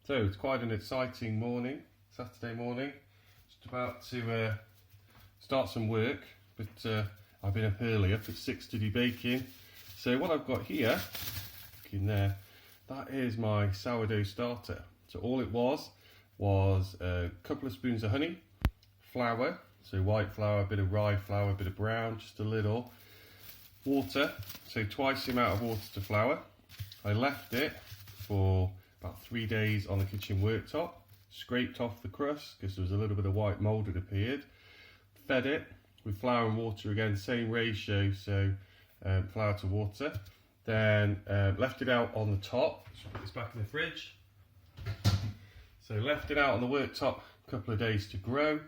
So it's quite an exciting morning, Saturday morning. Just about to start some work, but I've been up early, up at 6 to do baking. So what I've got here, look in there, that is my sourdough starter. So all it was a couple of spoons of honey, flour, so white flour, a bit of rye flour, a bit of brown, just a little, water, so twice the amount of water to flour. I left it for about 3 days on the kitchen worktop, scraped off the crust because there was a little bit of white mould that appeared, fed it with flour and water again, same ratio, so flour to water, then left it out on the top. Let's put this back in the fridge. So left it out on the worktop a couple of days to grow.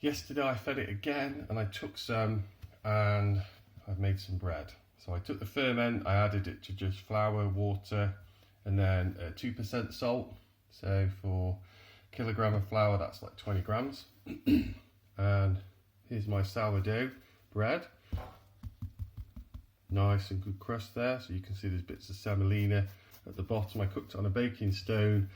Yesterday I fed it again and I took some and I've made some bread. So I took the ferment, I added it to just flour, water, and then 2% salt. So for a kilogram of flour, that's like 20 grams. And here's my sourdough bread. Nice and good crust there. So you can see there's bits of semolina at the bottom. I cooked it on a baking stone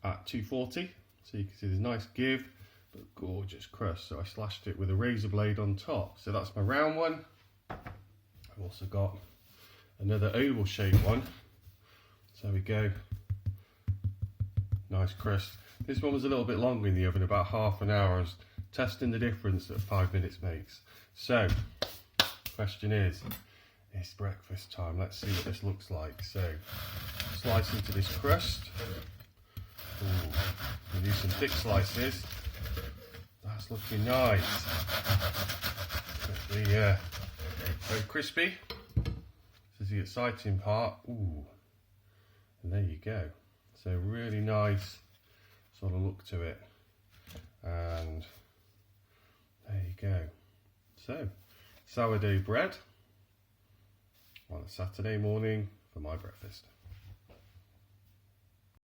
at 240. So you can see there's nice give, but gorgeous crust. So I slashed it with a razor blade on top. So that's my round one. I've also got another oval shaped one. So there we go. Nice crust. This one was a little bit longer in the oven, about half an hour. I was testing the difference that 5 minutes makes. So, question is, it's breakfast time. Let's see what this looks like. So, slice into this crust. Ooh, we'll do some thick slices. That's looking nice. Very crispy. This is the exciting part. Ooh. And there you go. So really nice sort of look to it. And there you go. So sourdough bread on a Saturday morning for my breakfast.